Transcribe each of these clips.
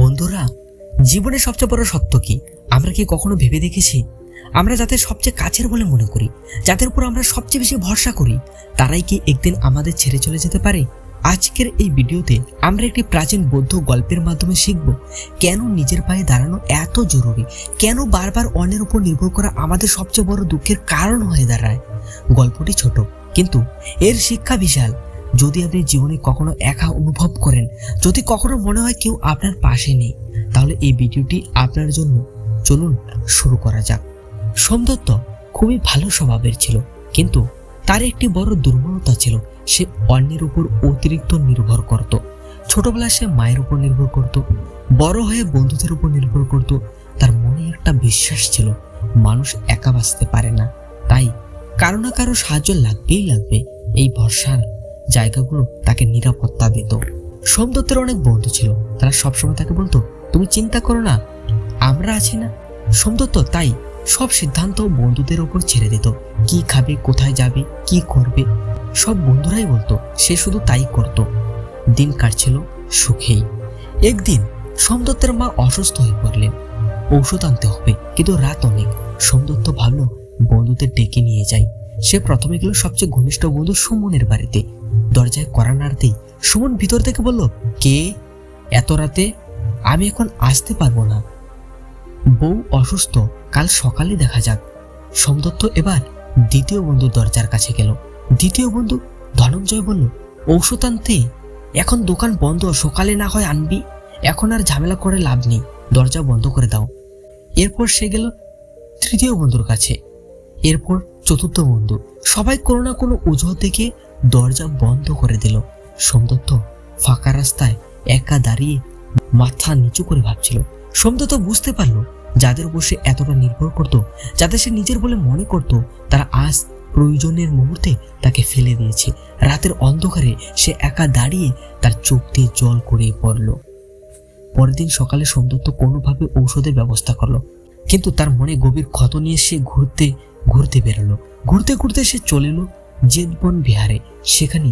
বন্ধুরা, জীবনের সবচেয়ে বড় সত্য কি আমরা কি কখনো ভেবে দেখেছি? আমরা যাদের সবচেয়ে কাছের বলে মনে করি, যাদের উপর আমরা সবচেয়ে বেশি ভরসা করি, তারাই কি একদিন আমাদের ছেড়ে চলে যেতে পারে? আজকের এই ভিডিওতে আমরা একটি প্রাচীন বৌদ্ধ গল্পের মাধ্যমে শিখব কেন নিজের পায়ে দাঁড়ানো এত জরুরি, কেন বারবার অন্যের উপর নির্ভর করা আমাদের সবচেয়ে বড় দুঃখের কারণ হয়ে দাঁড়ায়। গল্পটি ছোট, কিন্তু এর শিক্ষা বিশাল। যদি আপনি জীবনে কখনো একা অনুভব করেন, যদি কখনো মনে হয় কেউ আপনার পাশে নেই, তাহলে এই ভিডিওটি আপনার জন্য। চলুন শুরু করা যাক। সোমদত্ত খুবই ভালো স্বভাবের ছিল, কিন্তু তার একটি বড় দুর্বলতা ছিল। সে অন্যের উপর অতিরিক্ত নির্ভর করত। ছোটবেলায় সে মায়ের উপর নির্ভর করত, বড় হয়ে বন্ধুদের উপর নির্ভর করত। তার মনে একটা বিশ্বাস ছিল, মানুষ একা বাঁচতে পারে না, তাই কারো না কারো সাহায্য লাগবেই লাগবে। এই ভরসার জায়গাগুলো তাকে নিরাপত্তা দিত। সোমদত্তের অনেক বন্ধু ছিল, তারা সবসময় তাকে বলতো, তুমি চিন্তা করো না, আমরা আছি না। সোমদত্ত তাই সব সিদ্ধান্ত বন্ধুদের উপর ছেড়ে দিত। কি খাবে, কোথায় যাবে, কি করবে, সব বন্ধুরাই বলতো, সে শুধু তাই করত। দিন কাটছিল সুখেই। একদিন সোমদত্তের মা অসুস্থ হয়ে পড়লেন, ঔষধ আনতে হবে, কিন্তু রাত অনেক। সোমদত্ত ভাবলো বন্ধুদের ডেকে নিয়ে যাই। সে প্রথমে গেল সবচেয়ে ঘনিষ্ঠ বন্ধু সুমনের বাড়িতে। দরজায় কড়া নাড়তেই সুমন ভিতর থেকে বলল, কে এত রাতে? আমি এখন আসতে পারবো না, বউ অসুস্থ, কাল সকালে দেখা যাক। সোমদত্ত এবার দ্বিতীয় বন্ধু দরজার কাছে গেল। দ্বিতীয় বন্ধু ধনঞ্জয় বলল, ঔষধ আনতে? এখন দোকান বন্ধ, সকালে না হয় আনবি, এখন আর ঝামেলা করে লাভ নেই, দরজা বন্ধ করে দাও। এরপর সে গেল তৃতীয় বন্ধুর কাছে, এরপর চতুর্থ বন্ধু। সবাই কোনো না কোনো অজুহাত দেখে দরজা বন্ধ করে দিল। সোমদত্ত ফাঁকা রাস্তায় একা দাঁড়িয়ে মাথা নিচু করে ভাবছিল। সোমদত্ত বুঝতে পারলো, যাদের উপর সে এতটা নির্ভর করত, যাদের সে নিজের বলে মনে করত, তারা আজ প্রয়োজনের মুহূর্তে তাকে ফেলে দিয়েছে। রাতের অন্ধকারে সে একা দাঁড়িয়ে তার চোখ দিয়ে জল গড়িয়ে পড়ল। পরের দিন সকালে সোমদত্ত কোনোভাবে ঔষধের ব্যবস্থা করলো, কিন্তু তার মনে গভীর ক্ষত নিয়ে সে ঘুরতে বেরোলো। ঘুরতে ঘুরতে সে চলে এলো জেতবন বিহারে। সেখানে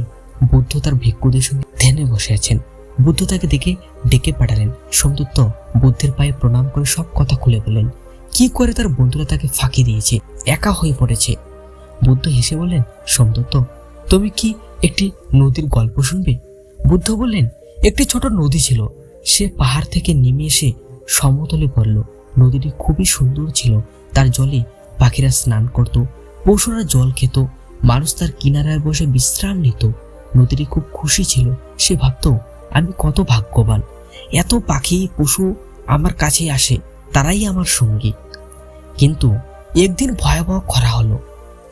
বুদ্ধ তার ভিক্ষুদের সঙ্গে ধ্যানে বসে আছেন। বুদ্ধ তাকে দেখে ডেকে পাঠালেন। সোমদত্ত বুদ্ধের পায়ে প্রণাম করে সব কথা খুলে বললেন, কি করে তার বন্ধুরা তাকে ফাঁকি দিয়েছে, একা হয়ে পড়েছে। বুদ্ধ হেসে বললেন, সোমদত্ত তুমি কি একটি নদীর গল্প শুনবে? বুদ্ধ বললেন, একটি ছোট নদী ছিল, সে পাহাড় থেকে নেমে এসে সমতলে পড়ল। নদীটি খুবই সুন্দর ছিল, তার জলে পাখিরা স্নান করত, পশুরা জল খেত, মানুষ তার কিনারায় বসে বিশ্রাম নিত। নদীটি খুব খুশি ছিল, সে ভাবত, আমি কত ভাগ্যবান, এত পাখি পশু আমার কাছে আসে, তারাই আমার সঙ্গী। কিন্তু একদিন ভয়াবহ খরা হলো।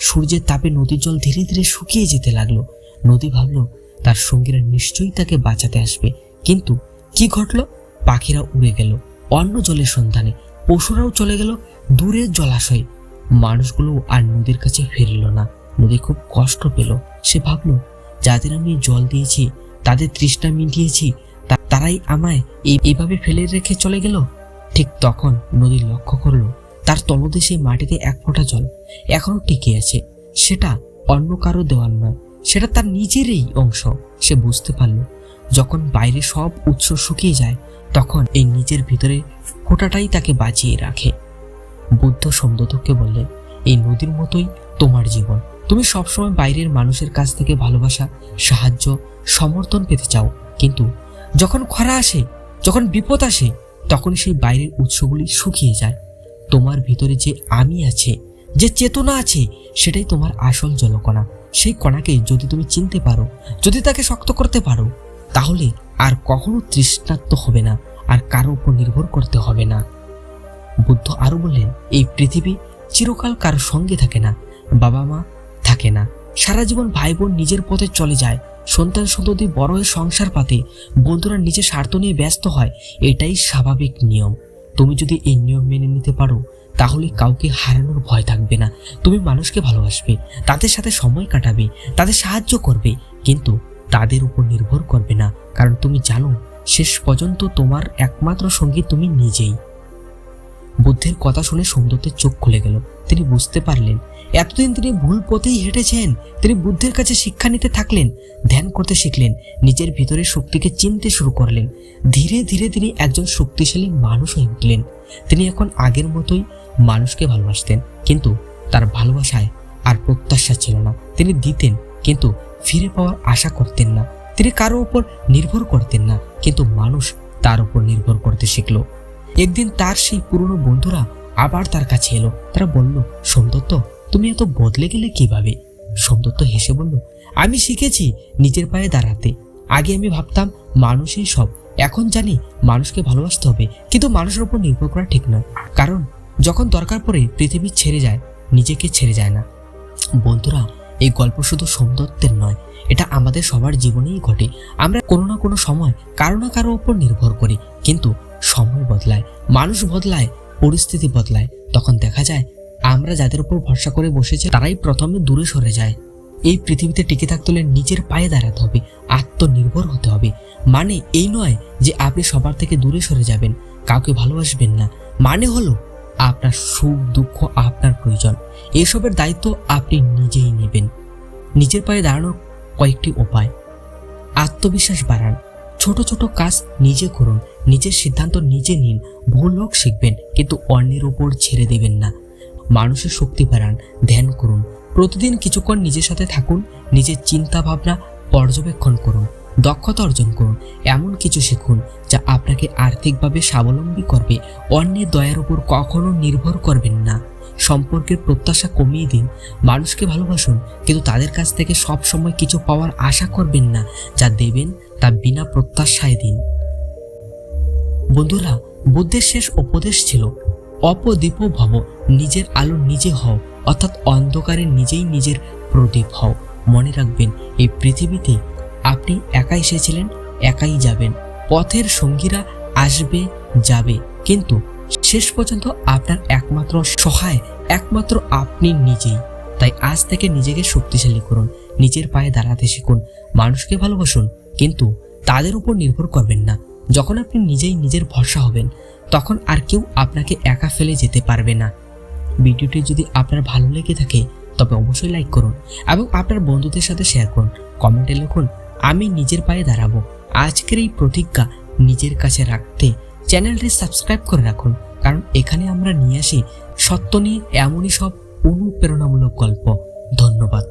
সূর্যের তাপে নদীর জল ধীরে ধীরে শুকিয়ে যেতে লাগলো। নদী ভাবলো তার সঙ্গীরা নিশ্চয়ই তাকে বাঁচাতে আসবে, কিন্তু কি ঘটলো? পাখিরা উড়ে গেল অন্য জলের সন্ধানে, পশুরাও চলে গেল দূরের জলাশয়ে। মানুষগুলো আর নদীর কাছে ফিরল না। নদী খুব কষ্ট পেল। সে ভাবলো, যাদের আমি জল দিয়েছি, তাদের তৃষ্ণা মিটিয়েছি, তারাই আমায় এইভাবে ফেলে রেখে চলে গেল। ঠিক তখন নদী লক্ষ্য করলো তার তলদেশে মাটিতে এক ফোঁটা জল এখনো টিকে আছে। সেটা অন্য কারো দেওয়াল নয়, সেটা তার নিজেরই অংশ। সে বুঝতে পারল, যখন বাইরে সব উৎস শুকিয়ে যায়, তখন এই নিজের ভিতরে ফোঁটাটাই তাকে বাঁচিয়ে রাখে। বুদ্ধ সোমদত্তকে বললেন, এই নদীর মতোই তোমার জীবন। তুমি সবসময় বাইরের মানুষের কাছ থেকে ভালোবাসা, সাহায্য, সমর্থন পেতে চাও, কিন্তু যখন খরা আসে, যখন বিপদ আসে, তখন সেই বাইরের উৎসগুলি শুকিয়ে যায়। তোমার ভিতরে যে আমি আছে, যে চেতনা আছে, সেটাই তোমার আসল জলকণা। সেই কণাকে যদি তুমি চিনতে পারো, যদি তাকে শক্ত করতে পারো, তাহলে আর কখনো তৃষ্ণার্ত হবে না, আর কারো উপর নির্ভর করতে হবে না। বুদ্ধ আরো বললেন, এই পৃথিবী চিরকাল কারো সঙ্গে থাকে না, বাবা মা থাকে না, সারা জীবন ভাই বোন নিজের পথে চলে যায়, সন্তান সন্ততি বড় হয়ে সংসার পাতে, বন্ধুরা নিজের স্বার্থ নিয়ে ব্যস্ত হয়। এটাই স্বাভাবিক নিয়ম। তুমি যদি এই নিয়ম মেনে নিতে পারো, তাহলে কাউকে হারানোর ভয় থাকবে না। তুমি মানুষকে ভালোবাসবে, তাদের সাথে সময় কাটাবে, তাদের সাহায্য করবে, কিন্তু তাদের উপর নির্ভর করবে না, কারণ তুমি জানো শেষ পর্যন্ত তোমার একমাত্র সঙ্গী তুমি নিজেই। বুদ্ধের কথা শুনে সোমদত্তের চোখ খুলে গেল। তিনি বুঝতে পারলেন, এতদিন তিনি ভুল পথেই হেঁটেছেন। তিনি বুদ্ধের কাছে শিক্ষা নিতে থাকলেন, ধ্যান করতে শিখলেন, নিজের ভিতরের শক্তিকে চিনতে শুরু করলেন। ধীরে ধীরে তিনি একজন শক্তিশালী মানুষ হয়ে উঠলেন। তিনি এখন আগের মতোই মানুষকে ভালোবাসতেন, কিন্তু তার ভালোবাসায় আর প্রত্যাশা ছিল না। তিনি দিতেন, কিন্তু ফিরে পাওয়ার আশা করতেন না। তিনি কারো উপর নির্ভর করতেন না, কিন্তু মানুষ তার উপর নির্ভর করতে শিখল। একদিন তার সেই পুরনো বন্ধুরা আবার তার কাছে এলো। তারা বলল, সোমদত্ত, তুমি এত বদলে গেলে কিভাবে? সোমদত্ত হেসে বলল, আমি শিখেছি নিজের পায়ে দাঁড়াতে। আগে আমি ভাবতাম মানুষই সব, এখন জানি মানুষকে ভালোবাসতে হবে, কিন্তু মানুষের উপর নির্ভর করা ঠিক নয়। কারণ যখন দরকার পড়ে পৃথিবী ছেড়ে যায়, নিজেকে ছেড়ে যায় না। বন্ধুরা, এই গল্প শুধু সোমদত্তের নয়, এটা আমাদের সবার জীবনেই ঘটে। আমরা কোনো না কোনো সময় কারো না কারো উপর নির্ভর করি, কিন্তু সময় বদলায়, মানুষ বদলায়, পরিস্থিতি বদলায়। তখন দেখা যায় আমরা যাদের উপর ভরসা করে বসেছি তারাই প্রথমে দূরে সরে যায়। এই পৃথিবীতে টিকে থাকতে হলে নিজের পায়ে দাঁড়াতে হবে, আত্মনির্ভর হতে হবে। মানে এই নয় যে আপনি সবার থেকে দূরে সরে যাবেন, কাউকে ভালোবাসবেন না। মানে হলো আপনার সুখ দুঃখ আপনার প্রয়োজন, এসবের দায়িত্ব আপনি নিজেই নেবেন। নিজের পায়ে দাঁড়ানোর কয়েকটি উপায়: আত্মবিশ্বাস বাড়ান, ছোট ছোট কাজ নিজে করুন, নিজের সিদ্ধান্ত নিজে নিন। ভুল হোক শিখবেন, কিন্তু অন্যের উপর ছেড়ে দেবেন না। মানুষের শক্তি বাড়ান, ধ্যান করুন, প্রতিদিন কিছুক্ষণ নিজের সাথে থাকুন, নিজের চিন্তা ভাবনা পর্যবেক্ষণ করুন, দক্ষতা অর্জন করুন, এমন কিছু শিখুন যা আপনাকে আর্থিকভাবে স্বাবলম্বী করবে। অন্যের দয়ার উপর কখনো নির্ভর করবেন না। সম্পর্কের প্রত্যাশা কমিয়ে দিন, মানুষকে ভালোবাসুন, কিন্তু তাদের কাছ থেকে সব সময় কিছু পাওয়ার আশা করবেন না। যা দেবেন তা বিনা প্রত্যাশায় দিন। বন্ধুরা, বুদ্ধের শেষ উপদেশ ছিল অপদীপ ভব, নিজের আলো নিজে হও, অর্থাৎ অন্ধকারে নিজেই নিজের প্রদীপ হও। মনে রাখবেন, এই পৃথিবীতে আপনি একাই এসেছিলেন, একাই যাবেন। পথের সঙ্গীরা আসবে যাবে, কিন্তু শেষ পর্যন্ত আপনার একমাত্র সহায় একমাত্র আপনি নিজেই। তাই আজ থেকে নিজেকে শক্তিশালী করুন, নিজের পায়ে দাঁড়াতে শিখুন, মানুষকে ভালোবাসুন, কিন্তু তাদের উপর নির্ভর করবেন না। যখন আপনি নিজেই নিজের ভরসা হবেন, তখন আর কেউ আপনাকে একা ফেলে যেতে পারবে না। ভিডিওটি যদি আপনার ভালো লেগে থাকে তবে অবশ্যই লাইক করুন এবং আপনার বন্ধুদের সাথে শেয়ার করুন। কমেন্টে লিখুন, আমি নিজের পায়ে দাঁড়াবো। আজকের এই প্রতিজ্ঞা নিজের কাছে রাখতে চ্যানেলটি সাবস্ক্রাইব করে রাখুন, কারণ এখানে আমরা নিয়ে আসি সত্য নিয়ে এমনই সব অনুপ্রেরণামূলক গল্প। ধন্যবাদ।